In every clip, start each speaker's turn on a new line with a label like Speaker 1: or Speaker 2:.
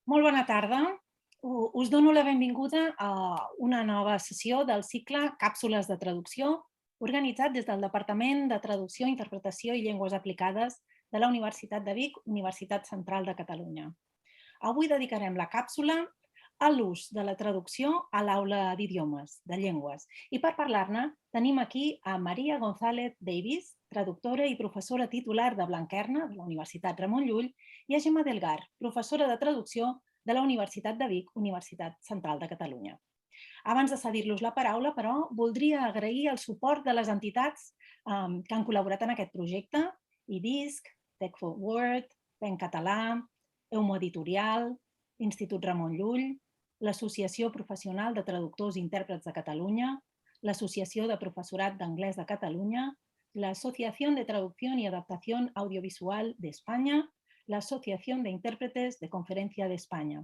Speaker 1: Molt bona tarda. Us dono la benvinguda a una nova sessió del cicle Càpsules de traducció, organitzat des del Departament de Traducció, Interpretació i Llengües Aplicades de la Universitat de Vic, Universitat Central de Catalunya. Avui dedicarem la càpsula a l'ús de la traducció a l'aula d'idiomes, de llengües. I per parlar-ne tenim aquí a Maria González Davis, traductora i professora titular de Blanquerna, de la Universitat Ramon Llull, i a Gemma Delgar, professora de traducció de la Universitat de Vic, Universitat Central de Catalunya. Abans de cedir-los la paraula, però, voldria agrair el suport de les entitats que han col·laborat en aquest projecte, IDISC, Tech for Word, PEN Català, Eumo Editorial, Institut Ramon Llull, l'Associació Professional de Traductors i Intèrprets de Catalunya, l'Associació de Professorat d'Anglès de Catalunya, l'Asociació de Traducció i Adaptació Audiovisual d'Espanya, l'Associació d'Intèrpretes de Conferència d'Espanya.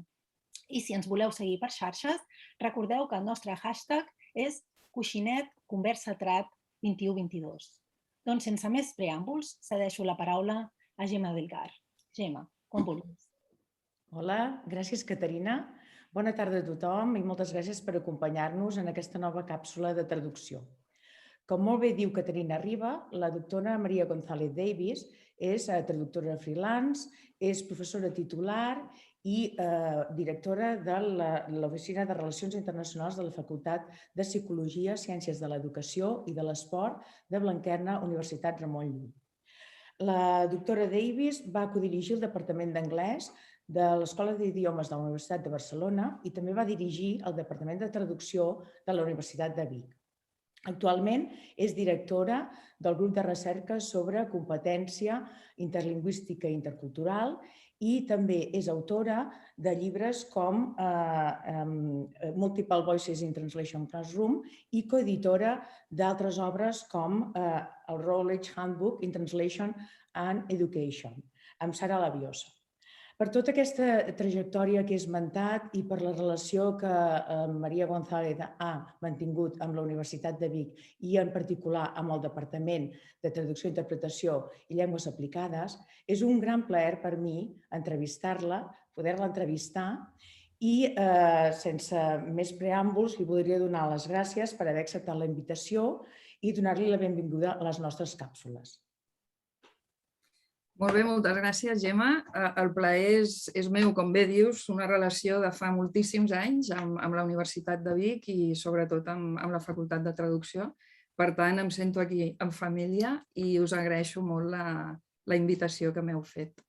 Speaker 1: I si ens voleu seguir per xarxes, recordeu que el nostre hashtag és CoixinetConversaTrad2122. Doncs sense més preàmbuls, cedeixo la paraula a Gemma Delgar. Gemma, com vulguis.
Speaker 2: Hola, gràcies Caterina. Bona tarda a tothom i moltes gràcies per acompanyar-nos en aquesta nova càpsula de traducció. Com molt bé diu Caterina Riba, la doctora Maria González Davis és traductora freelance, és professora titular i directora de l'Oficina de Relacions Internacionals de la Facultat de Psicologia, Ciències de l'Educació i de l'Esport de Blanquerna, Universitat Ramon Llull. La doctora Davis va codirigir el Departament d'Anglès de l'Escola d'Idiomes de la Universitat de Barcelona i també va dirigir el Departament de Traducció de la Universitat de Vic. Actualment és directora del grup de recerca sobre competència interlingüística i intercultural i també és autora de llibres com Multiple Voices in Translation Classroom i coeditora d'altres obres com el Routledge Handbook in Translation and Education, amb Sara Labiosa. Per tota aquesta trajectòria que he esmentat i per la relació que Maria González ha mantingut amb la Universitat de Vic i en particular amb el Departament de Traducció, Interpretació i Llengües Aplicades, és un gran plaer per mi entrevistar-la, poder-la entrevistar i sense més preàmbuls li voldria donar les gràcies per haver acceptat la invitació i donar-li la benvinguda a les nostres càpsules.
Speaker 3: Molt bé, moltes gràcies, Gemma. El plaer és meu, com bé dius, una relació de fa moltíssims anys amb la Universitat de Vic i sobretot amb la Facultat de Traducció. Per tant, em sento aquí en família i us agraeixo molt la invitació que m'heu fet.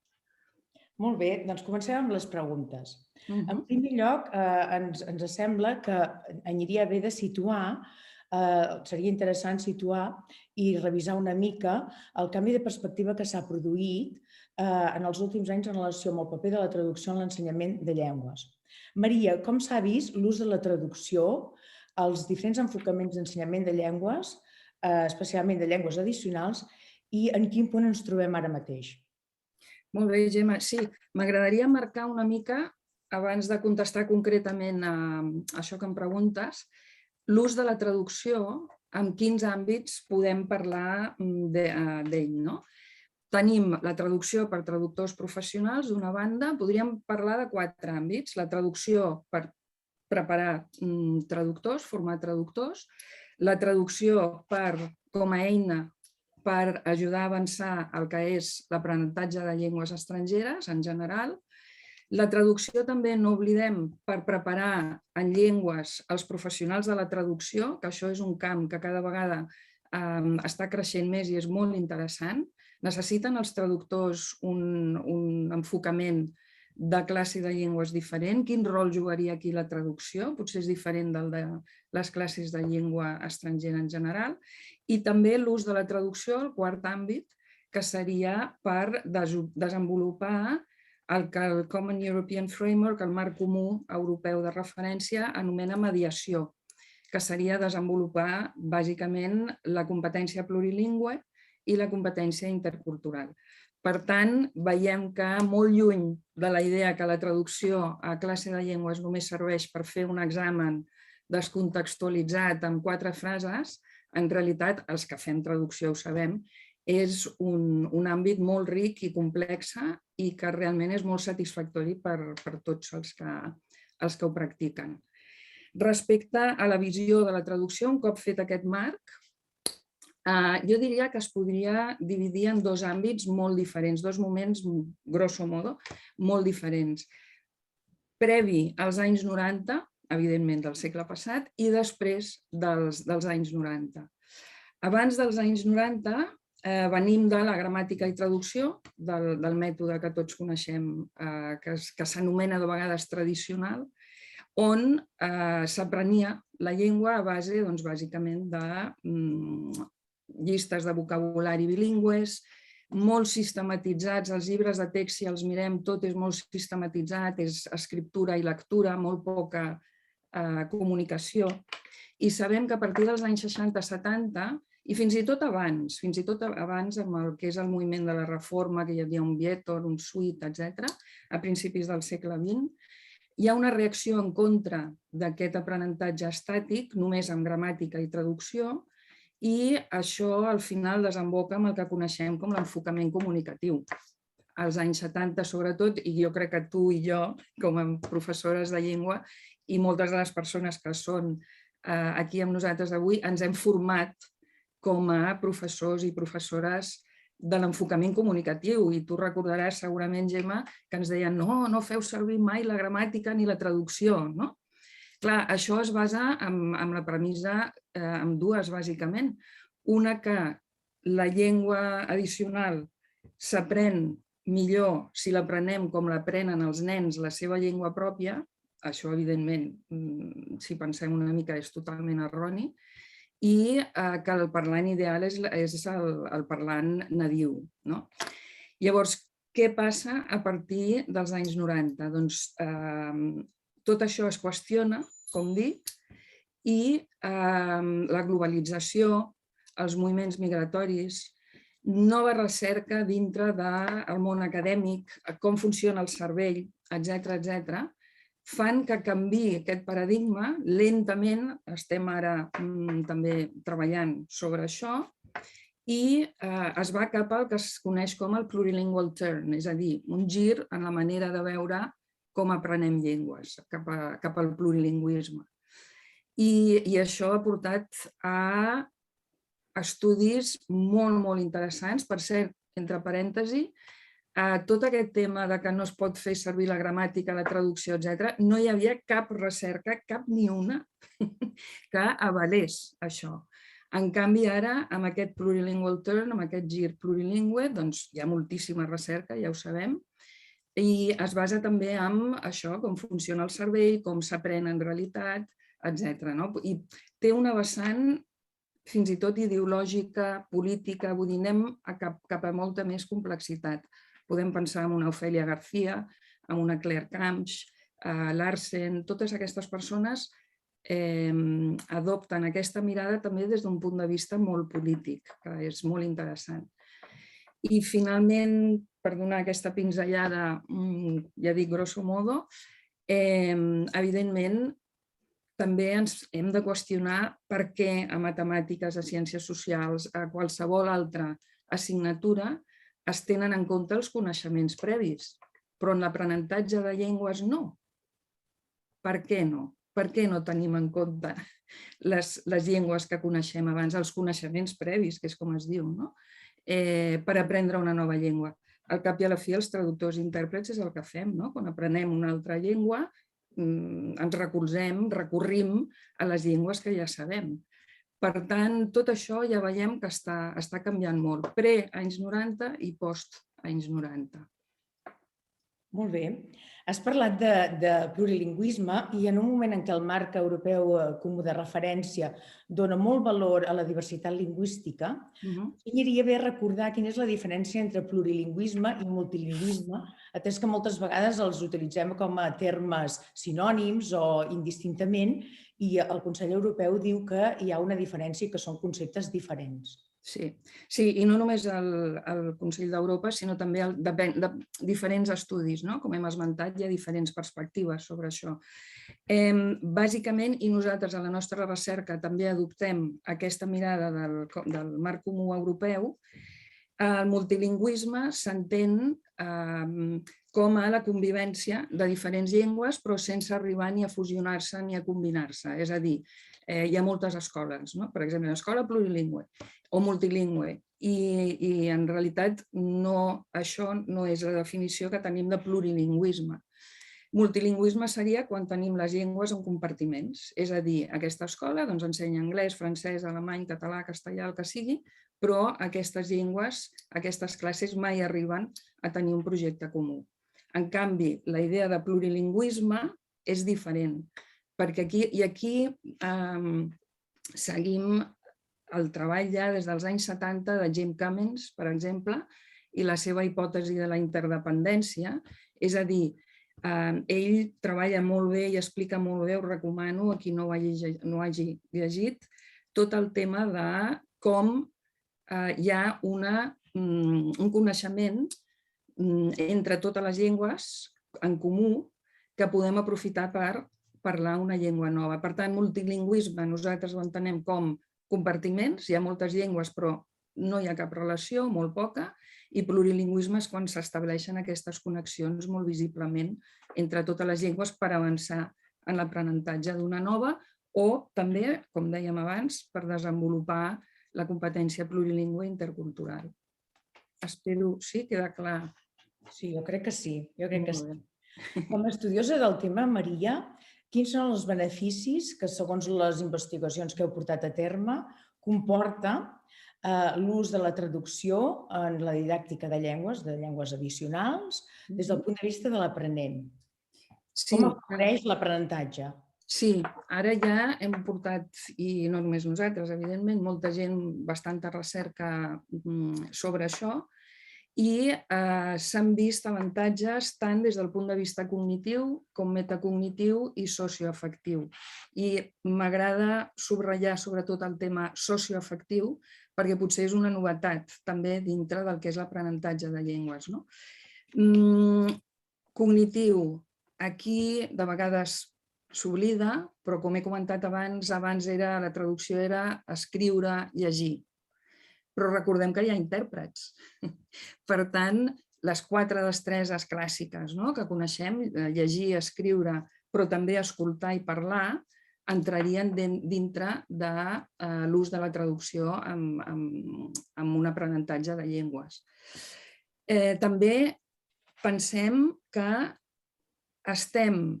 Speaker 2: Molt bé, doncs comencem amb les preguntes. En primer lloc, ens sembla que aniria bé de situar, seria interessant situar i revisar una mica el canvi de perspectiva que s'ha produït en els últims anys en relació amb el paper de la traducció en l'ensenyament de llengües. Maria, com s'ha vist l'ús de la traducció als diferents enfocaments d'ensenyament de llengües, especialment de llengües addicionals, i en quin punt ens trobem ara mateix?
Speaker 3: Molt bé, Gemma. Sí, m'agradaria marcar una mica, abans de contestar concretament a això que em preguntes, l'ús de la traducció, en quins àmbits podem parlar d'ell, no? Tenim la traducció per traductors professionals, d'una banda, podríem parlar de 4 àmbits. La traducció per preparar traductors, formar traductors, la traducció com a eina per ajudar a avançar el que és l'aprenentatge de llengües estrangeres en general, la traducció també, no oblidem, per preparar en llengües els professionals de la traducció, que això és un camp que cada vegada està creixent més i és molt interessant. Necessiten els traductors un enfocament de classe de llengües diferent. Quin rol jugaria aquí la traducció? Potser és diferent del de les classes de llengua estrangera en general. I també l'ús de la traducció, el 4è àmbit, que seria per desenvolupar el que el Common European Framework, el marc comú europeu de referència, anomena mediació, que seria desenvolupar bàsicament la competència plurilingüe i la competència intercultural. Per tant, veiem que molt lluny de la idea que la traducció a classe de llengües només serveix per fer un examen descontextualitzat amb 4 frases, en realitat els que fem traducció ho sabem, és un àmbit molt ric i complex i que realment és molt satisfactori per tots els que ho practiquen. Respecte a la visió de la traducció, un cop fet aquest marc, jo diria que es podria dividir en dos àmbits molt diferents, dos moments, grosso modo, molt diferents. Previ als anys 90, evidentment del segle passat, i després dels anys 90. Abans dels anys 90 venim de la gramàtica i traducció, del mètode que tots coneixem, que s'anomena de vegades tradicional, on s'aprenia la llengua a base, bàsicament, de llistes de vocabulari bilingües, molt sistematitzats, els llibres de text, si els mirem, tot és molt sistematitzat, és escriptura i lectura, molt poca comunicació. I sabem que a partir dels anys 60-70, i fins i tot abans amb el que és el moviment de la reforma, que hi havia un Vietor, un Sweet, etc., a principis del segle XX, hi ha una reacció en contra d'aquest aprenentatge estàtic, només amb gramàtica i traducció, i això al final desemboca amb el que coneixem com l'enfocament comunicatiu. Als anys 70, sobretot, i jo crec que tu i jo, com a professores de llengua, i moltes de les persones que són aquí amb nosaltres avui, ens hem format com a professors i professores de l'enfocament comunicatiu. I tu recordaràs segurament, Gemma, que ens deien no feu servir mai la gramàtica ni la traducció, no? Clar, això es basa en la premissa, en dues, bàsicament. Una, que la llengua addicional s'aprèn millor si l'aprenem com l'aprenen els nens la seva llengua pròpia. Això, evidentment, si pensem una mica, és totalment erroni. I que el parlant ideal és el parlant nadiu. Llavors, què passa a partir dels anys 90? Doncs tot això es qüestiona, com dic, i la globalització, els moviments migratoris, nova recerca dintre del món acadèmic, com funciona el cervell, etc., fan que canviï aquest paradigma. Lentament estem ara també treballant sobre això i es va cap al que es coneix com el plurilingual turn, és a dir, un gir en la manera de veure com aprenem llengües, cap al plurilingüisme. I això ha portat a estudis molt, molt interessants. Per cert, entre parèntesi, tot aquest tema de que no es pot fer servir la gramàtica, la traducció, etc., no hi havia cap recerca, cap ni una, que avalés això. En canvi, ara, amb aquest plurilingual turn, amb aquest gir plurilingüe, doncs hi ha moltíssima recerca, ja ho sabem, i es basa també en això, com funciona el cervell, com s'aprèn en realitat, etc. I té una vessant fins i tot ideològica, política, vull dir, anem cap a molta més complexitat. Podem pensar en una Ofèlia García, en una Claire Camps, Larsen, totes aquestes persones adopten aquesta mirada també des d'un punt de vista molt polític, que és molt interessant. I finalment, per donar aquesta pinzellada, ja dic grosso modo, evidentment també ens hem de qüestionar per què a matemàtiques, a ciències socials, a qualsevol altra assignatura es tenen en compte els coneixements previs, però en l'aprenentatge de llengües no. Per què no? Per què no tenim en compte les llengües que coneixem abans, els coneixements previs, que és com es diu, per aprendre una nova llengua? Al cap i a la fi, els traductors i intèrprets és el que fem. Quan aprenem una altra llengua, ens recolzem, recorrim a les llengües que ja sabem. Per tant, tot això ja veiem que està canviant molt, pre-anys 90 i post-anys 90.
Speaker 2: Molt bé. Has parlat de plurilingüisme i en un moment en què el marc europeu comú de referència dona molt valor a la diversitat lingüística, aniria bé recordar quina és la diferència entre plurilingüisme i multilingüisme, atès que moltes vegades els utilitzem com a termes sinònims o indistintament i el Consell Europeu diu que hi ha una diferència i que són conceptes diferents.
Speaker 3: Sí, i no només el Consell d'Europa, sinó també de diferents estudis, com hem esmentat, hi ha diferents perspectives sobre això. Bàsicament, i nosaltres a la nostra recerca també adoptem aquesta mirada del marc comú europeu, El multilingüisme s'entén com a la convivència de diferents llengües, però sense arribar ni a fusionar-se ni a combinar-se. És a dir, hi ha moltes escoles, no? Per exemple, una escola plurilingüe o multilingüe, i en realitat això no és la definició que tenim de plurilingüisme. Multilingüisme seria quan tenim les llengües en compartiments, és a dir, aquesta escola ensenya anglès, francès, alemany, català, castellà, el que sigui, però aquestes llengües, aquestes classes mai arriben a tenir un projecte comú. En canvi, la idea de plurilingüisme és diferent, perquè aquí seguim el treball ja des dels anys 70 de Jim Cummins, per exemple, i la seva hipòtesi de la interdependència, és a dir, ell treballa molt bé i explica molt bé, ho recomano a qui no ho hagi llegit, tot el tema de com hi ha un coneixement entre totes les llengües en comú que podem aprofitar per parlar una llengua nova. Per tant, multilingüisme nosaltres ho entenem com compartiments, hi ha moltes llengües però no hi ha cap relació, molt poca, i plurilingüisme és quan s'estableixen aquestes connexions molt visiblement entre totes les llengües per avançar en l'aprenentatge d'una nova o també, com dèiem abans, per desenvolupar la competència plurilingüe intercultural. Espero, sí, queda clar.
Speaker 2: Sí, jo crec que sí. Com a estudiosa del tema, Maria, quins són els beneficis que, segons les investigacions que heu portat a terme, comporta l'ús de la traducció en la didàctica de llengües addicionals, des del punt de vista de l'aprenent? Com afavoreix l'aprenentatge?
Speaker 3: Sí, ara ja hem portat, i no només nosaltres, evidentment, molta gent, bastanta recerca sobre això, i s'han vist avantatges tant des del punt de vista cognitiu com metacognitiu i socioafectiu. I m'agrada subratllar sobretot el tema socioafectiu perquè potser és una novetat també dintre del que és l'aprenentatge de llengües. Cognitiu, aquí de vegades s'oblida, però com he comentat abans la traducció era escriure, llegir. Però recordem que hi ha intèrprets. Per tant, les 4 destreses clàssiques que coneixem, llegir, escriure, però també escoltar i parlar, entrarien dintre de l'ús de la traducció en un aprenentatge de llengües. També pensem que estem,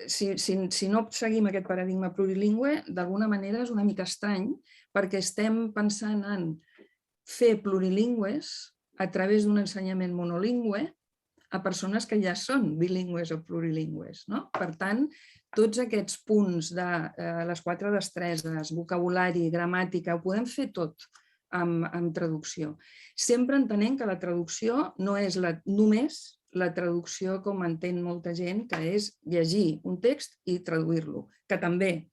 Speaker 3: si no seguim aquest paradigma plurilingüe, d'alguna manera és una mica estrany, perquè estem pensant en fer plurilingües a través d'un ensenyament monolingüe a persones que ja són bilingües o plurilingües. Per tant, tots aquests punts de les 4 destreses, vocabulari, gramàtica, ho podem fer tot amb traducció. Sempre entenent que la traducció no és només la traducció com entén molta gent, que és llegir un text i traduir-lo, que també,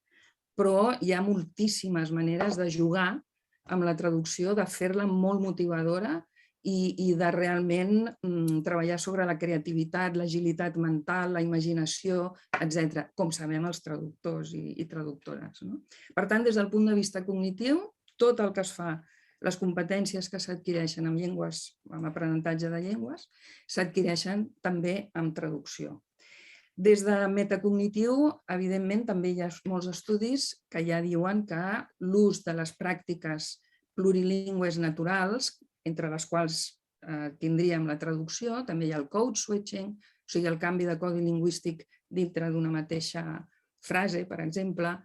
Speaker 3: però hi ha moltíssimes maneres de jugar amb la traducció, de fer-la molt motivadora i de realment treballar sobre la creativitat, l'agilitat mental, la imaginació, etc., com sabem els traductors i traductores. Per tant, des del punt de vista cognitiu, tot el que es fa, les competències que s'adquireixen amb llengües, amb aprenentatge de llengües, s'adquireixen també amb traducció. Des de metacognitiu, evidentment, també hi ha molts estudis que ja diuen que l'ús de les pràctiques plurilingües naturals, entre les quals tindríem la traducció, també hi ha el code switching, o sigui, el canvi de codi lingüístic dintre d'una mateixa frase, per exemple.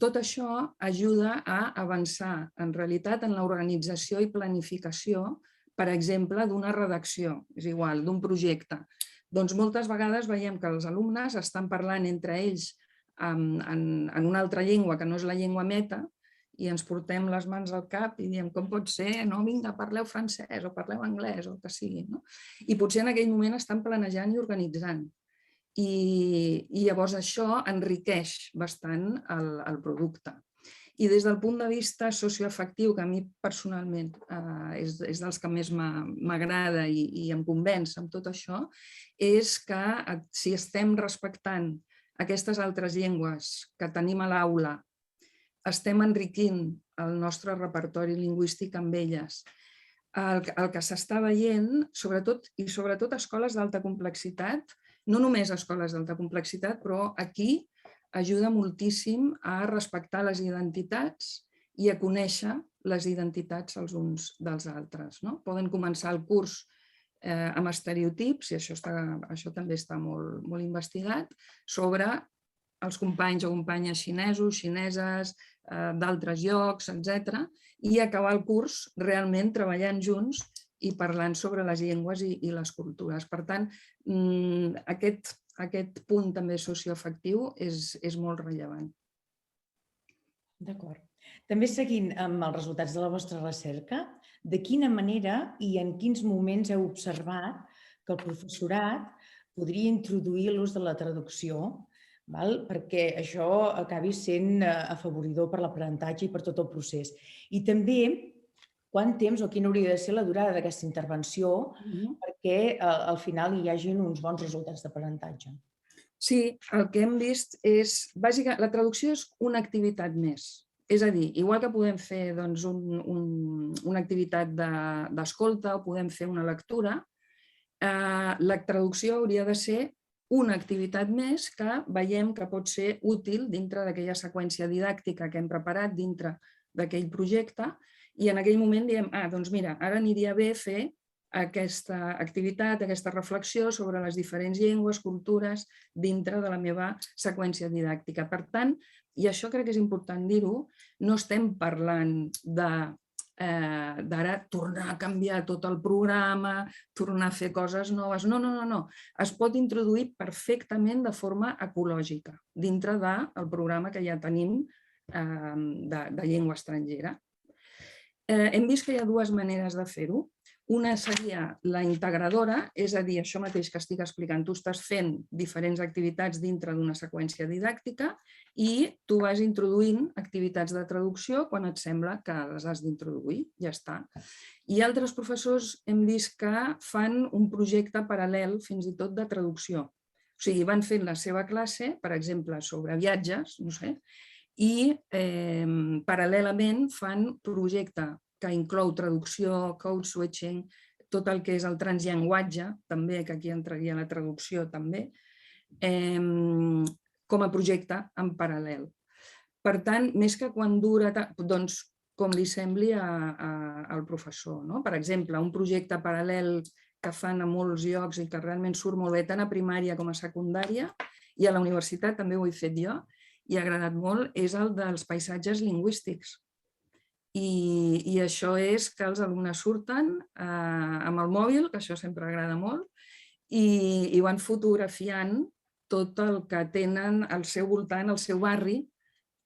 Speaker 3: Tot això ajuda a avançar, en realitat, en l'organització i planificació, per exemple, d'una redacció, és igual, d'un projecte. Doncs moltes vegades veiem que els alumnes estan parlant entre ells en una altra llengua que no és la llengua meta i ens portem les mans al cap i diem com pot ser, no, vinga, parleu francès o parleu anglès o el que sigui. I potser en aquell moment estan planejant i organitzant. I llavors això enriqueix bastant el producte. I des del punt de vista socioafectiu, que a mi personalment és dels que més m'agrada i em convenç amb tot això, és que si estem respectant aquestes altres llengües que tenim a l'aula, estem enriquint el nostre repertori lingüístic amb elles, el que s'està veient, sobretot a escoles d'alta complexitat, no només a escoles d'alta complexitat, però aquí ajuda moltíssim a respectar les identitats i a conèixer les identitats els uns dels altres. Poden començar el curs amb estereotips, i això també està molt investigat, sobre els companys o companyes xinesos, xineses, d'altres llocs, etc. I acabar el curs realment treballant junts i parlant sobre les llengües i les cultures. Per tant, aquest punt també socioafectiu és molt rellevant.
Speaker 2: D'acord. També seguint amb els resultats de la vostra recerca, de quina manera i en quins moments heu observat que el professorat podria introduir l'ús de la traducció perquè això acabi sent afavoridor per l'aprenentatge i per tot el procés? I també quant temps o quina hauria de ser la durada d'aquesta intervenció perquè al final hi hagin uns bons resultats d'aprenentatge?
Speaker 3: Sí, el que hem vist és, bàsicament, la traducció és una activitat més. És a dir, igual que podem fer una activitat d'escolta o podem fer una lectura, la traducció hauria de ser una activitat més que veiem que pot ser útil dintre d'aquella seqüència didàctica que hem preparat dintre d'aquell projecte i en aquell moment diem, doncs mira, ara aniria bé fer aquesta activitat, aquesta reflexió sobre les diferents llengües, cultures, dintre de la meva seqüència didàctica. Per tant, i això crec que és important dir-ho, no estem parlant d'ara tornar a canviar tot el programa, tornar a fer coses noves. No. Es pot introduir perfectament de forma ecològica dintre del programa que ja tenim de llengua estrangera. Hem vist que hi ha dues maneres de fer-ho. Una seria la integradora, és a dir, això mateix que estic explicant, tu estàs fent diferents activitats dintre d'una seqüència didàctica i tu vas introduint activitats de traducció quan et sembla que les has d'introduir, ja està. I altres professors hem vist que fan un projecte paral·lel fins i tot de traducció. O sigui, van fent la seva classe, per exemple, sobre viatges, no sé, i paral·lelament fan projecte que inclou traducció, code switching, tot el que és el transllenguatge, també, que aquí entraria la traducció també, com a projecte en paral·lel. Per tant, més que quan dura, doncs com li sembli al professor. Per exemple, un projecte paral·lel que fan a molts llocs i que realment surt molt bé tant a primària com a secundària, i a la universitat també ho he fet jo, i ha agradat molt, és el dels paisatges lingüístics. I això és que els alumnes surten amb el mòbil, que això sempre agrada molt, i van fotografiant tot el que tenen al seu voltant, al seu barri,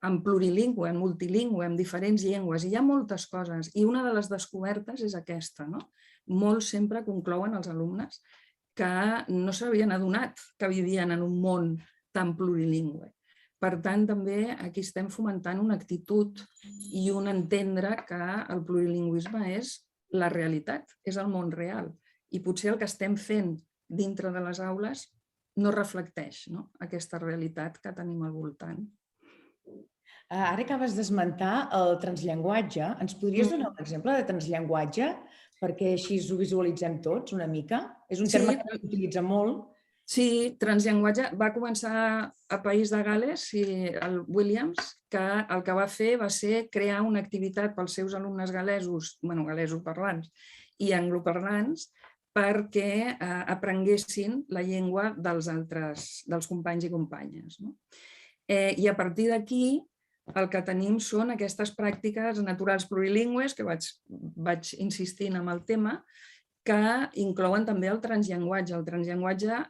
Speaker 3: en plurilingüe, en multilingüe, en diferents llengües. I hi ha moltes coses. I una de les descobertes és aquesta. Molts sempre conclouen els alumnes que no s'havien adonat que vivien en un món tan plurilingüe. Per tant, també aquí estem fomentant una actitud i un entendre que el plurilingüisme és la realitat, és el món real. I potser el que estem fent dintre de les aules no reflecteix aquesta realitat que tenim al voltant.
Speaker 2: Ara acabes d'esmentar el transllenguatge. Ens podries donar un exemple de transllenguatge perquè així ho visualitzem tots una mica? És un terme que s'utilitza molt.
Speaker 3: Sí, transllenguatge va començar a País de Gal·les, el Williams, que el que va fer va ser crear una activitat pels seus alumnes gal·lesos, gal·lesos parlants i angloparlants, perquè aprenguessin la llengua dels companys i companyes. I a partir d'aquí el que tenim són aquestes pràctiques naturals plurilingües, que vaig insistint en el tema, que inclouen també el transllenguatge. El transllenguatge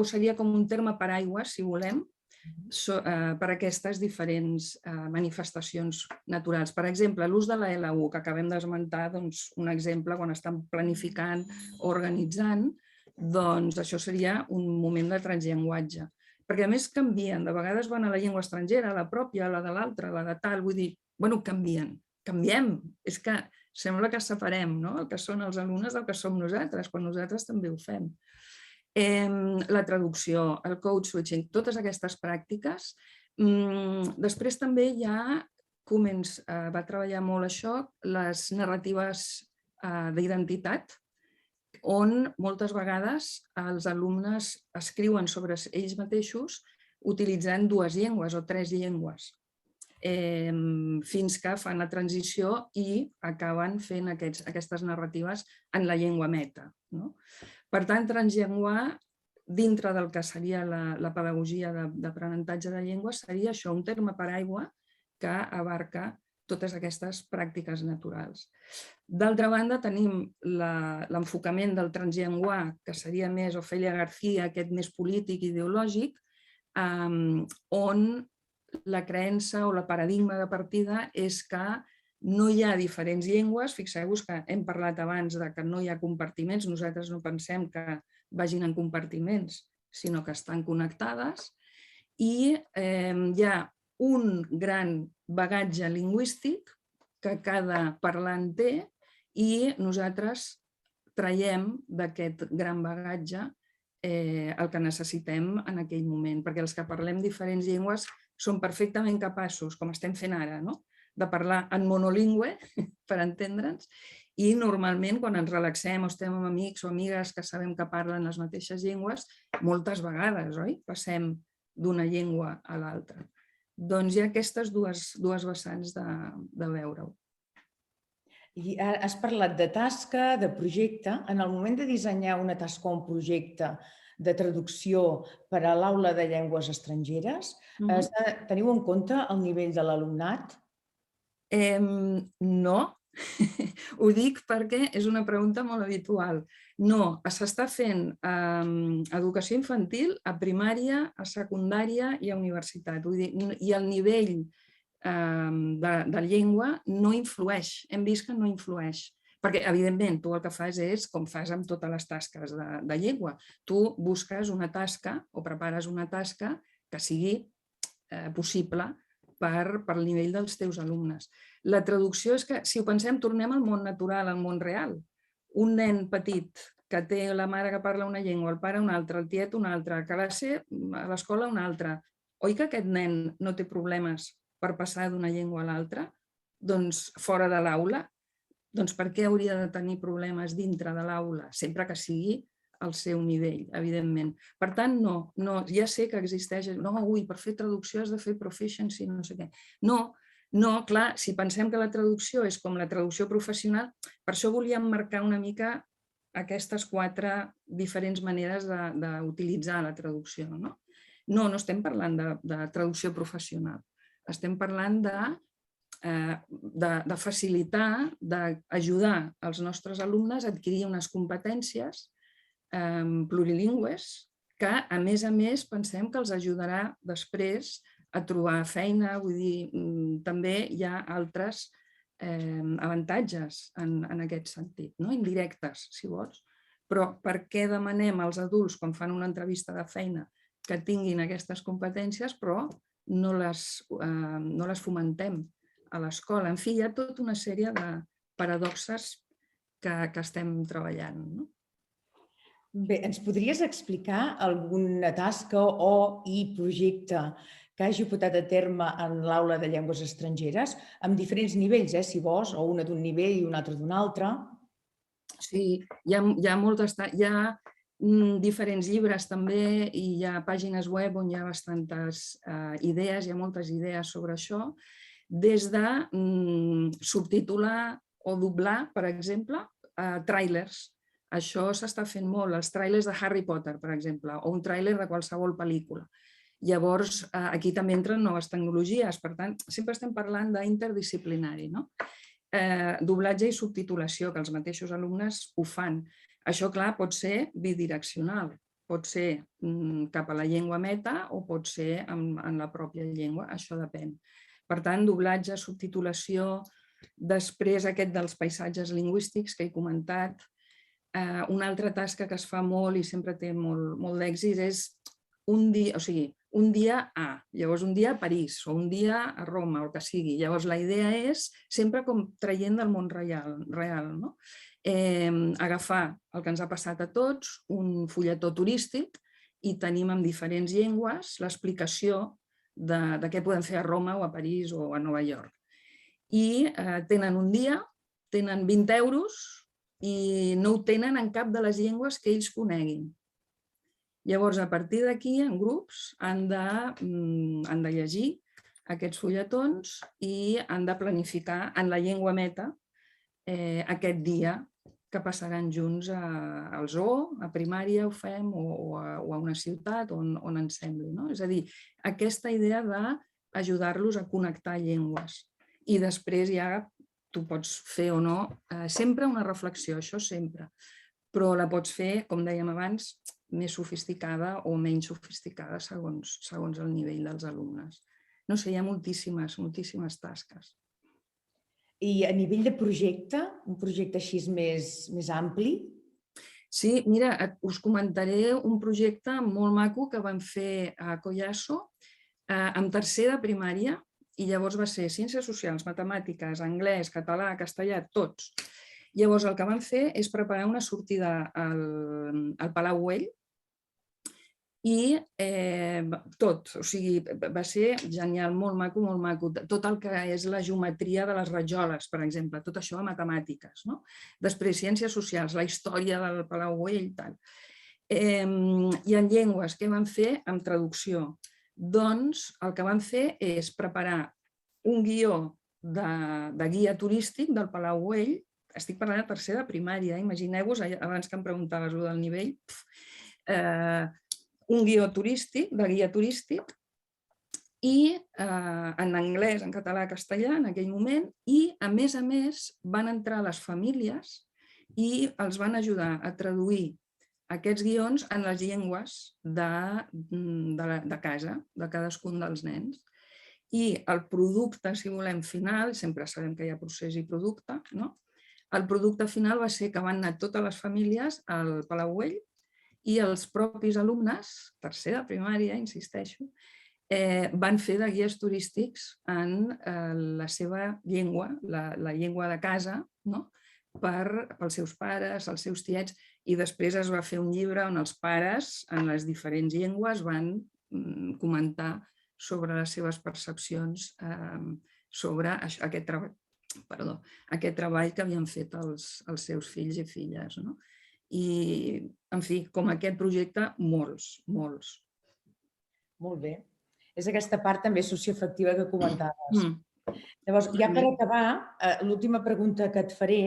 Speaker 3: seria com un terme paraigua, si volem, per a aquestes diferents manifestacions naturals. Per exemple, l'ús de la L1, que acabem d'esmentar, un exemple quan estan planificant o organitzant, doncs això seria un moment de transllenguatge. Perquè a més canvien, de vegades van a la llengua estrangera, a la pròpia, a la de l'altra, a la de tal, vull dir, canviem, és que sembla que separem el que són els alumnes del que som nosaltres, quan nosaltres també ho fem. La traducció, el code switching, totes aquestes pràctiques. Després també ja va treballar molt això, les narratives d'identitat, on moltes vegades els alumnes escriuen sobre ells mateixos utilitzant 2 llengües o 3 llengües, fins que fan la transició i acaben fent aquestes narratives en la llengua meta. Per tant, transllenguar, dintre del que seria la pedagogia d'aprenentatge de llengües, seria això, un terme paraigua que abarca totes aquestes pràctiques naturals. D'altra banda, tenim l'enfocament del transllenguar, que seria més Ofelia García, aquest més polític, ideològic, on la creença o la paradigma de partida és que no hi ha diferents llengües. Fixeu-vos que hem parlat abans que no hi ha compartiments, nosaltres no pensem que vagin en compartiments, sinó que estan connectades, i hi ha un gran bagatge lingüístic que cada parlant té i nosaltres traiem d'aquest gran bagatge el que necessitem en aquell moment, perquè els que parlem diferents llengües som perfectament capaços, com estem fent ara, de parlar en monolingüe, per entendre'ns, i normalment quan ens relaxem o estem amb amics o amigues que sabem que parlen les mateixes llengües, moltes vegades, oi? Passem d'una llengua a l'altra. Doncs hi ha aquestes dues vessants de veure-ho.
Speaker 2: I has parlat de tasca, de projecte. En el moment de dissenyar una tasca o un projecte de traducció per a l'aula de llengües estrangeres, teniu en compte el nivell de l'alumnat?
Speaker 3: No, ho dic perquè és una pregunta molt habitual. No, s'està fent educació infantil a primària, a secundària i a universitat. I el nivell de llengua no influeix, hem vist que no influeix. Perquè, evidentment, tu el que fas és com fas amb totes les tasques de llengua. Tu busques una tasca o prepares una tasca que sigui possible per al nivell dels teus alumnes. La traducció és que, si ho pensem, tornem al món natural, al món real. Un nen petit que té la mare que parla una llengua, el pare una altra, el tiet una altra, que va ser a l'escola una altra. Oi que aquest nen no té problemes per passar d'una llengua a l'altra? Doncs fora de l'aula? Doncs per què hauria de tenir problemes dintre de l'aula? Sempre que sigui al seu nivell, evidentment. Per tant, no, ja sé que existeix, per fer traducció has de fer proficiency, no sé què. No, clar, si pensem que la traducció és com la traducció professional, per això volíem marcar una mica aquestes 4 diferents maneres d'utilitzar la traducció. No estem parlant de traducció professional, estem parlant de facilitar, d'ajudar els nostres alumnes a adquirir unes competències plurilingües que, a més, pensem que els ajudarà després a trobar feina. Vull dir, també hi ha altres avantatges en aquest sentit, indirectes, si vols. Però per què demanem als adults, quan fan una entrevista de feina, que tinguin aquestes competències, però no les fomentem a l'escola? En fi, hi ha tota una sèrie de paradoxes que estem treballant.
Speaker 2: Bé, ens podries explicar alguna tasca i projecte que hagi portat a terme en l'aula de llengües estrangeres, amb diferents nivells, si vols, o una d'un nivell i una altra d'un altre?
Speaker 3: Sí, hi ha moltes... Hi ha diferents llibres també i hi ha pàgines web on hi ha bastantes idees, hi ha moltes idees sobre això, des de subtitular o doblar, per exemple, tràilers. Això s'està fent molt, els tràilers de Harry Potter, per exemple, o un tràiler de qualsevol pel·lícula. Llavors, aquí també entren noves tecnologies, per tant, sempre estem parlant d'interdisciplinari. Doblatge i subtitulació, que els mateixos alumnes ho fan. Això, clar, pot ser bidireccional, pot ser cap a la llengua meta o pot ser en la pròpia llengua, això depèn. Per tant, doblatge, subtitulació, després aquest dels paisatges lingüístics que he comentat. Una altra tasca que es fa molt i sempre té molt d'èxit és un dia a, llavors un dia a París o un dia a Roma, o el que sigui. Llavors la idea és sempre com traient del món real, agafar el que ens ha passat a tots, un fulletó turístic, i tenim en diferents llengües l'explicació de què podem fer a Roma o a París o a Nova York. I tenen un dia, tenen 20 euros i no ho tenen en cap de les llengües que ells coneguin. Llavors, a partir d'aquí, en grups, han de llegir aquests fulletons i han de planificar en la llengua meta aquest dia que passaran junts al zoo, a primària ho fem, o a una ciutat on ens sembli. És a dir, aquesta idea d'ajudar-los a connectar llengües. I després ja tu pots fer o no, sempre una reflexió, això sempre, però la pots fer, com dèiem abans, més sofisticada o menys sofisticada segons el nivell dels alumnes. No sé, hi ha moltíssimes tasques.
Speaker 2: I a nivell de projecte, un projecte així més ampli?
Speaker 3: Sí, mira, us comentaré un projecte molt maco que vam fer a Collasso amb tercer de primària, i llavors va ser ciències socials, matemàtiques, anglès, català, castellà, tots. Llavors el que vam fer és preparar una sortida al Palau Güell i tot, o sigui, va ser genial, molt maco, tot el que és la geometria de les rajoles, per exemple, tot això a matemàtiques. Després, ciències socials, la història del Palau Güell i tal. I en llengües, què vam fer? Amb traducció. Doncs el que vam fer és preparar un guió de guia turístic del Palau Güell. Estic parlant de tercer de primària, imagineu-vos, abans que em preguntaves del nivell, un guió turístic, de guia turístic, i en anglès, en català, castellà, en aquell moment, i a més van entrar les famílies i els van ajudar a traduir aquests guions en les llengües de casa, de cadascun dels nens. I el producte, si volem, final, sempre sabem que hi ha procés i producte, el producte final va ser que van anar totes les famílies al Palau Güell i els propis alumnes, tercer de primària, insisteixo, van fer de guies turístics en la seva llengua, la llengua de casa, pels seus pares, els seus tiets, i després es va fer un llibre on els pares, en les diferents llengües, van comentar sobre les seves percepcions sobre aquest treball que havien fet els seus fills i filles. I, en fi, com aquest projecte, molts.
Speaker 2: Molt bé. És aquesta part també socioafectiva que comentaves. Llavors, ja per acabar, l'última pregunta que et faré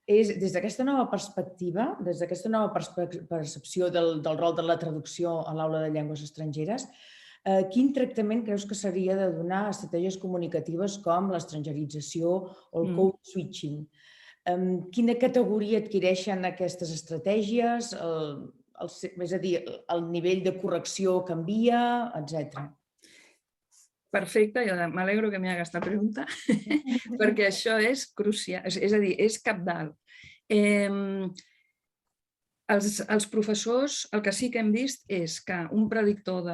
Speaker 2: és, des d'aquesta nova perspectiva, des d'aquesta nova percepció del rol de la traducció a l'aula de llengües estrangeres, quin tractament creus que s'hauria de donar a estratègies comunicatives com l'estrangerització o el code switching? Quina categoria adquireixen aquestes estratègies? És a dir, el nivell de correcció canvia, etc.
Speaker 3: Perfecte, m'alegro que m'hi hagas esta pregunta, perquè això és crucial, és a dir, és cabdal. Els professors, el que sí que hem vist és que un predictor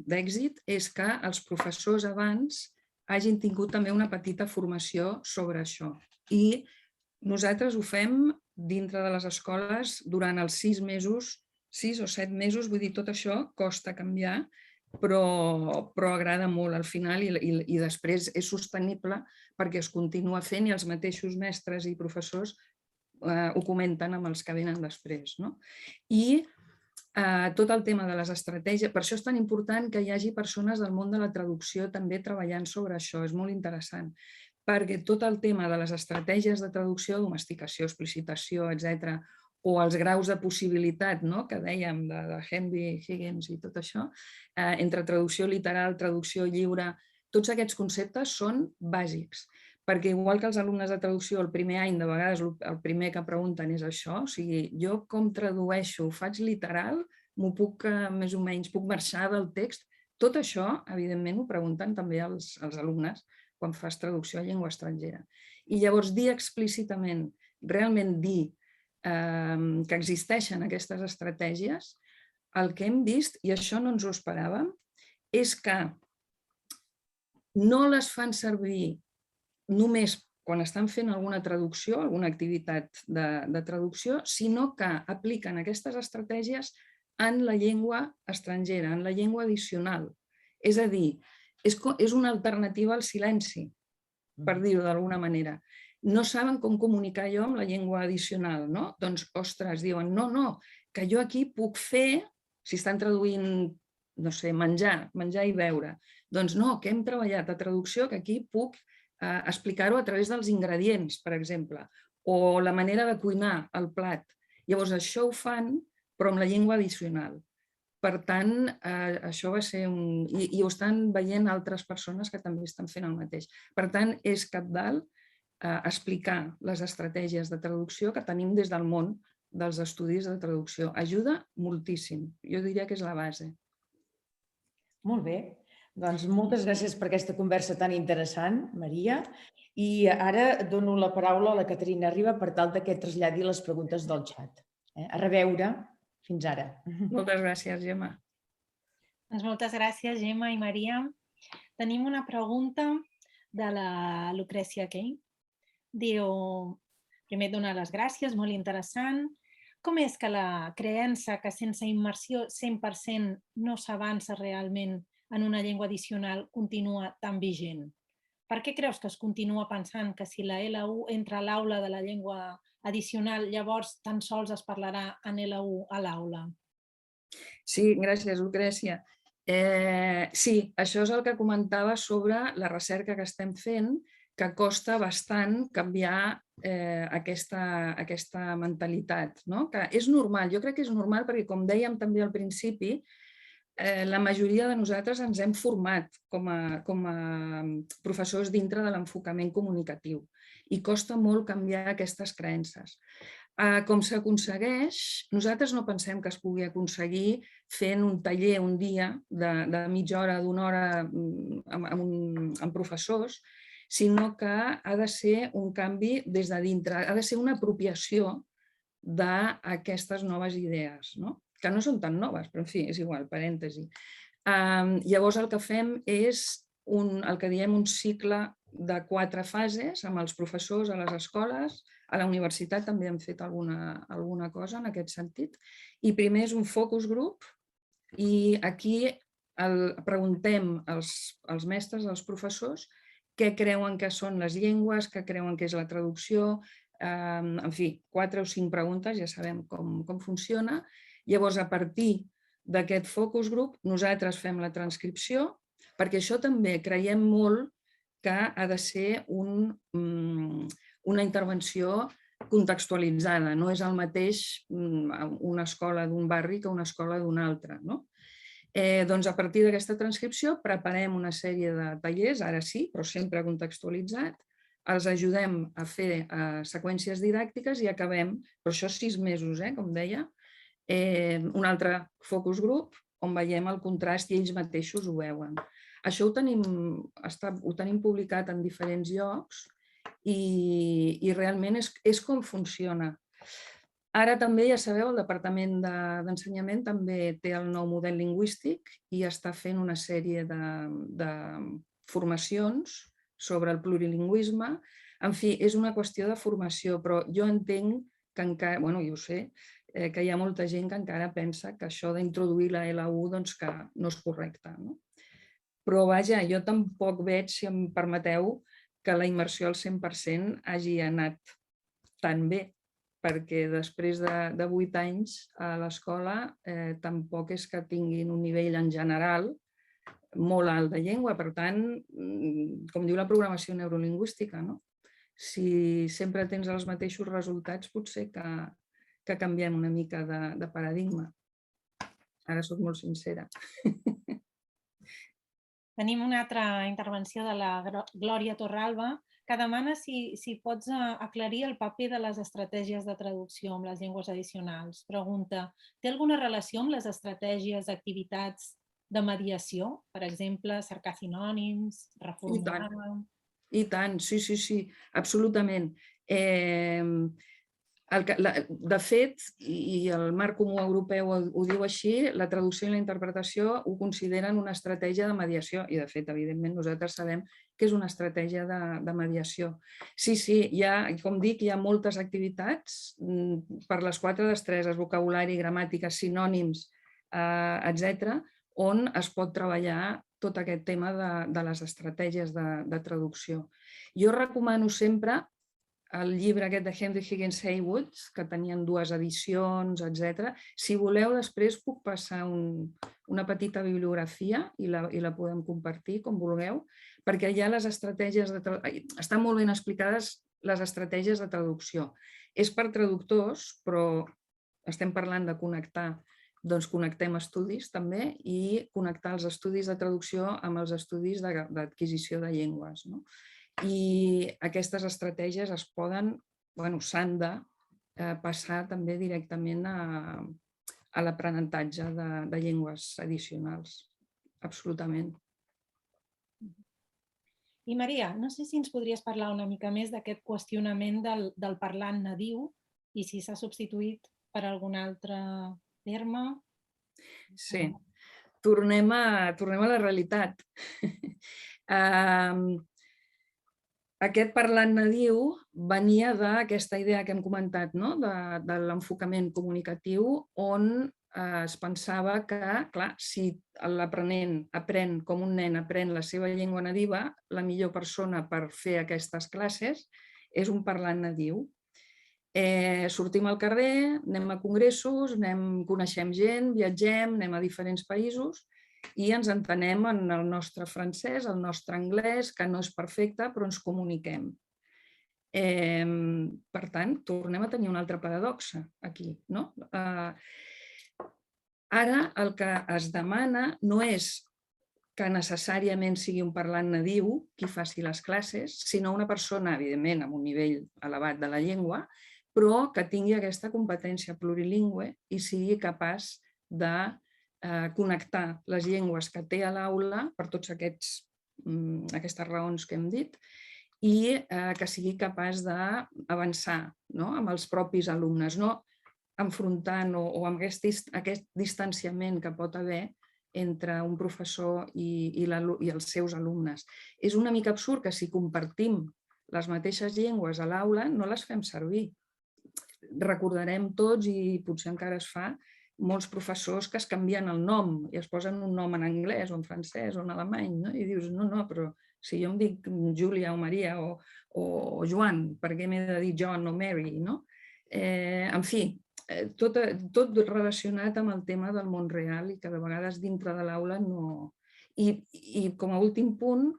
Speaker 3: d'èxit és que els professors abans hagin tingut també una petita formació sobre això. I nosaltres ho fem dintre de les escoles durant els 6 mesos, 6 o 7 mesos, vull dir, tot això costa canviar, però agrada molt al final i després és sostenible perquè es continua fent i els mateixos mestres i professors ho comenten amb els que venen després. I tot el tema de les estratègies, per això és tan important que hi hagi persones del món de la traducció també treballant sobre això, és molt interessant, perquè tot el tema de les estratègies de traducció, domesticació, explicitació, etc., o els graus de possibilitat que dèiem de Henry Higgins i tot això, entre traducció literal, traducció lliure, tots aquests conceptes són bàsics, perquè igual que els alumnes de traducció el primer any de vegades el primer que pregunten és això, o sigui, jo com tradueixo, ho faig literal, m'ho puc més o menys, puc marxar del text, tot això evidentment ho pregunten també els alumnes quan fas traducció a llengua estrangera. I llavors dir explícitament, realment dir que existeixen aquestes estratègies, el que hem vist, i això no ens ho esperàvem, és que no les fan servir només quan estan fent alguna traducció, alguna activitat de traducció, sinó que apliquen aquestes estratègies en la llengua estrangera, en la llengua addicional. És a dir, és una alternativa al silenci, per dir-ho d'alguna manera. no saben com comunicar jo amb la llengua addicional, no? Doncs, ostres, diuen, no, que jo aquí puc fer, si estan traduint, no sé, menjar i beure, doncs no, que hem treballat a traducció, que aquí puc explicar-ho a través dels ingredients, per exemple, o la manera de cuinar el plat. Llavors, això ho fan, però amb la llengua addicional. Per tant, això va ser un... I ho estan veient altres persones que també estan fent el mateix. Per tant, és cabdal explicar les estratègies de traducció que tenim des del món dels estudis de traducció. Ajuda moltíssim. Jo diria que és la base.
Speaker 2: Molt bé. Doncs moltes gràcies per aquesta conversa tan interessant, Maria. I ara dono la paraula a la Caterina Riba per tal que traslladi les preguntes del xat. A reveure. Fins ara.
Speaker 3: Moltes gràcies, Gemma.
Speaker 1: Doncs moltes gràcies, Gemma i Maria. Tenim una pregunta de la Lucrècia Kane. Diu, primer donar les gràcies, molt interessant. Com és que la creença que sense immersió 100% no s'avança realment en una llengua addicional continua tan vigent? Per què creus que es continua pensant que si la L1 entra a l'aula de la llengua addicional, llavors tan sols es parlarà en L1 a l'aula?
Speaker 3: Sí, gràcies, Lucrècia. Sí, això és el que comentava sobre la recerca que estem fent, que costa bastant canviar aquesta mentalitat. Que és normal, jo crec que és normal perquè, com dèiem també al principi, la majoria de nosaltres ens hem format com a professors dintre de l'enfocament comunicatiu i costa molt canviar aquestes creences. Com s'aconsegueix? Nosaltres no pensem que es pugui aconseguir fent un taller un dia de mitja hora, d'una hora amb professors, sinó que ha de ser un canvi des de dintre, ha de ser una apropiació d'aquestes noves idees, que no són tan noves, però en fi, és igual, parèntesi. Llavors el que fem és el que diem un cicle de 4 fases amb els professors a les escoles, a la universitat també hem fet alguna cosa en aquest sentit. I primer és un focus group i aquí preguntem als mestres, als professors, què creuen que són les llengües, què creuen que és la traducció, en fi, 4 o 5 preguntes, ja sabem com funciona. Llavors, a partir d'aquest focus group, nosaltres fem la transcripció, perquè això també creiem molt que ha de ser una intervenció contextualitzada. No és el mateix una escola d'un barri que una escola d'una altra. Doncs a partir d'aquesta transcripció preparem una sèrie de tallers, ara sí, però sempre contextualitzat, els ajudem a fer seqüències didàctiques i acabem, però això 6 mesos, com deia, un altre focus group on veiem el contrast i ells mateixos ho veuen. Això ho tenim publicat en diferents llocs i realment és com funciona. Ara també, ja sabeu, el Departament d'Ensenyament també té el nou model lingüístic i està fent una sèrie de formacions sobre el plurilingüisme. En fi, és una qüestió de formació, però jo entenc que encara, bueno, jo ho sé, que hi ha molta gent que encara pensa que això d'introduir la L1 doncs que no és correcte. Però vaja, jo tampoc veig, si em permeteu, que la immersió al 100% hagi anat tan bé, perquè després de 8 anys a l'escola tampoc és que tinguin un nivell en general molt alt de llengua. Per tant, com diu la programació neurolingüística, si sempre tens els mateixos resultats, potser que canviem una mica de paradigma. Ara soc molt sincera.
Speaker 1: Tenim una altra intervenció de la Glòria Torralba, que demana si pots aclarir el paper de les estratègies de traducció amb les llengües addicionals. Pregunta, té alguna relació amb les estratègies d'activitats de mediació? Per exemple, cercar sinònims, reformular...
Speaker 3: I tant, sí, absolutament. De fet, i el marc comú europeu ho diu així, la traducció i la interpretació ho consideren una estratègia de mediació i, de fet, evidentment, nosaltres sabem que és una estratègia de mediació. Sí, com dic, hi ha moltes activitats per les 4 destreses, vocabulari, gramàtica, sinònims, etc., on es pot treballar tot aquest tema de les estratègies de traducció. Jo recomano sempre el llibre aquest de Henry Higgins Haywood, que tenien 2 edicions, etc. Si voleu, després puc passar una petita bibliografia i la podem compartir, com vulgueu, perquè hi ha les estratègies estan molt ben explicades les estratègies de traducció. És per traductors, però estem parlant de connectar, doncs connectem estudis també i connectar els estudis de traducció amb els estudis d'adquisició de llengües. I aquestes estratègies s'han de passar també directament a l'aprenentatge de llengües addicionals. Absolutament.
Speaker 1: I Maria, no sé si ens podries parlar una mica més d'aquest qüestionament del parlant nadiu i si s'ha substituït per algun altre terme.
Speaker 3: Sí, tornem a la realitat. Aquest parlant nadiu venia d'aquesta idea que hem comentat, de l'enfocament comunicatiu, on es pensava que, clar, si l'aprenent aprèn com un nen aprèn la seva llengua nadiua, la millor persona per fer aquestes classes és un parlant nadiu. Sortim al carrer, anem a congressos, coneixem gent, viatgem, anem a diferents països i ens entenem en el nostre francès, el nostre anglès, que no és perfecte, però ens comuniquem. Per tant, tornem a tenir una altra paradoxa aquí. Ara el que es demana no és que necessàriament sigui un parlant nadiu qui faci les classes, sinó una persona, evidentment, amb un nivell elevat de la llengua, però que tingui aquesta competència plurilingüe i sigui capaç de connectar les llengües que té a l'aula per totes aquestes raons que hem dit i que sigui capaç d'avançar amb els propis alumnes, no enfrontant o amb aquest distanciament que pot haver entre un professor i els seus alumnes. És una mica absurd que si compartim les mateixes llengües a l'aula no les fem servir. Recordarem tots, i potser encara es fa, molts professors que es canvien el nom i es posen un nom en anglès o en francès o en alemany, i dius, no, però si jo em dic Júlia o Maria o Joan, per què m'he de dir John o Mary? En fi, tot relacionat amb el tema del món real i que de vegades dintre de l'aula no... I com a últim punt,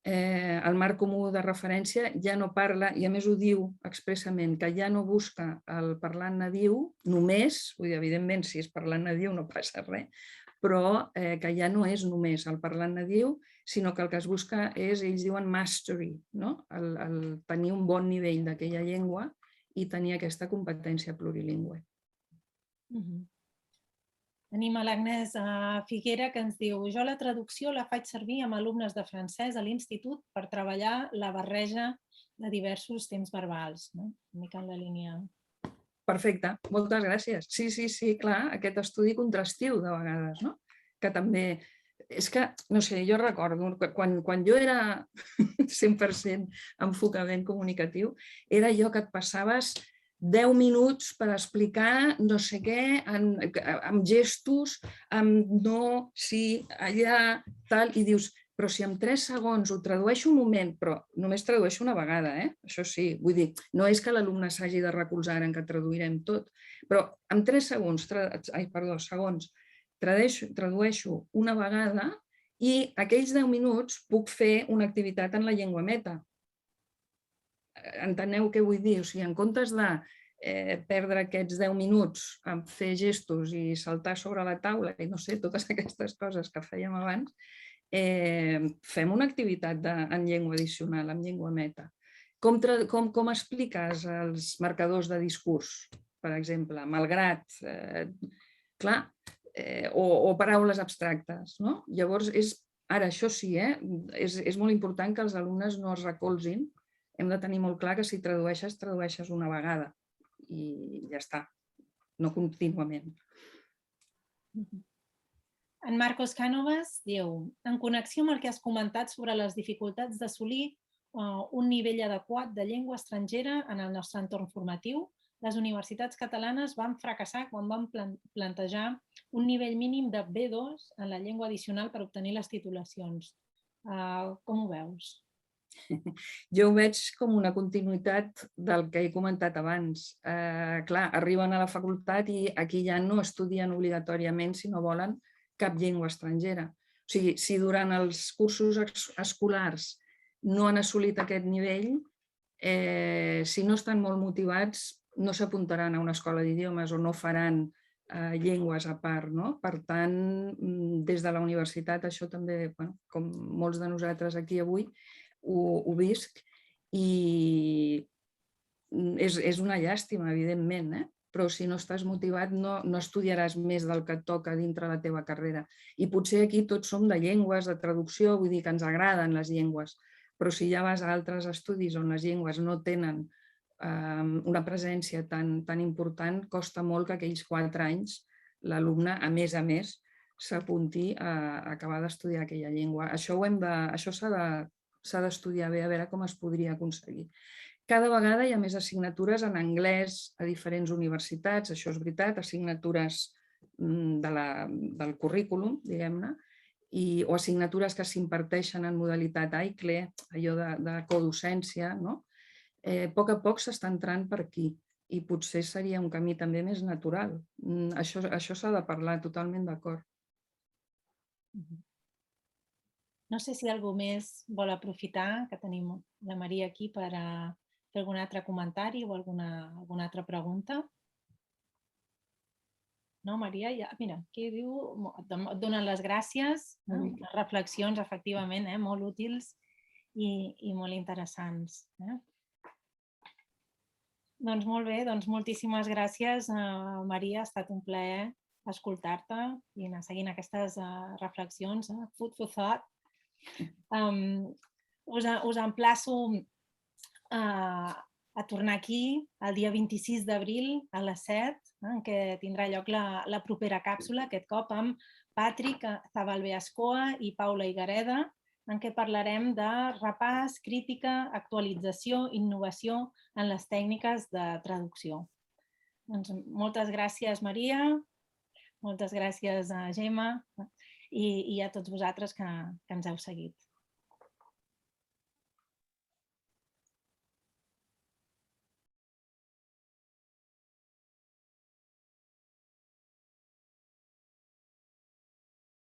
Speaker 3: el marc comú de referència ja no parla, i a més ho diu expressament, que ja no busca el parlant nadiu només, vull dir, evidentment si és parlant nadiu no passa res, però que ja no és només el parlant nadiu, sinó que el que es busca és, ells diuen mastery, el tenir un bon nivell d'aquella llengua i tenir aquesta competència plurilingüe.
Speaker 1: Tenim a l'Agnès Figuera que ens diu: jo la traducció la faig servir amb alumnes de francès a l'institut per treballar la barreja de diversos temps verbals. Una mica en la línia...
Speaker 3: Perfecte, moltes gràcies. Sí, clar, aquest estudi contrastiu de vegades, que també... És que, no sé, jo recordo que quan jo era 100% enfocament comunicatiu, era allò que et passaves 10 minuts per explicar no sé què, amb gestos, amb no, sí, allà, tal, i dius, però si en 3 segons ho tradueixo un moment, però només tradueixo una vegada, això sí, vull dir, no és que l'alumne s'hagi de recolzar en que traduirem tot, però en 3 segons, tradueixo una vegada i aquells 10 minuts puc fer una activitat en la llengua meta. Enteneu què vull dir? O sigui, en comptes de perdre aquests 10 minuts en fer gestos i saltar sobre la taula i no sé, totes aquestes coses que fèiem abans, fem una activitat en llengua addicional, en llengua meta. Com expliques els marcadors de discurs, per exemple, malgrat, clar, o paraules abstractes. Llavors, ara això sí, és molt important que els alumnes no es recolzin. Hem de tenir molt clar que si tradueixes una vegada i ja està, no contínuament.
Speaker 1: En Marcos Cánovas diu: en connexió amb el que has comentat sobre les dificultats d'assolir un nivell adequat de llengua estrangera en el nostre entorn formatiu, les universitats catalanes van fracassar quan van plantejar un nivell mínim de B2 en la llengua addicional per obtenir les titulacions. Com ho veus?
Speaker 3: Jo ho veig com una continuïtat del que he comentat abans. Clar, arriben a la facultat i aquí ja no estudien obligatòriament, si no volen, cap llengua estrangera. O sigui, si durant els cursos escolars no han assolit aquest nivell, si no estan molt motivats, no s'apuntaran a una escola d'idiomes o no faran llengües a part. Per tant, des de la universitat, això també, com molts de nosaltres aquí avui, ho visc i és una llàstima, evidentment, però si no estàs motivat no estudiaràs més del que et toca dintre la teva carrera. I potser aquí tots som de llengües, de traducció, vull dir que ens agraden les llengües, però si ja vas a altres estudis on les llengües no tenen una presència tan important, costa molt que aquells 4 anys l'alumne, a més, s'apunti a acabar d'estudiar aquella llengua. Això s'ha d'estudiar bé, a veure com es podria aconseguir. Cada vegada hi ha més assignatures en anglès a diferents universitats, això és veritat, assignatures del currículum, diguem-ne, o assignatures que s'imparteixen en modalitat AICLE, allò de codocència, no? A poc s'està entrant per aquí i potser seria un camí també més natural. Això s'ha de parlar, totalment d'acord.
Speaker 1: No sé si algú més vol aprofitar que tenim la Maria aquí per fer algun altre comentari o alguna altra pregunta. No, Maria? Mira, aquí diu, et donen les gràcies, les reflexions, efectivament, molt útils i molt interessants. Doncs molt bé, moltíssimes gràcies, Maria, ha estat un plaer escoltar-te i anar seguint aquestes reflexions, food for thought. Us emplaço a tornar aquí el dia 26 d'abril a les 7, en què tindrà lloc la propera càpsula, aquest cop amb Patrick Zabalbey-Ascoa i Paula Igareda, en què parlarem de repàs, crítica, actualització, innovació en les tècniques de traducció. Doncs moltes gràcies, Maria, moltes gràcies, Gemma, i a tots vosaltres que ens heu seguit.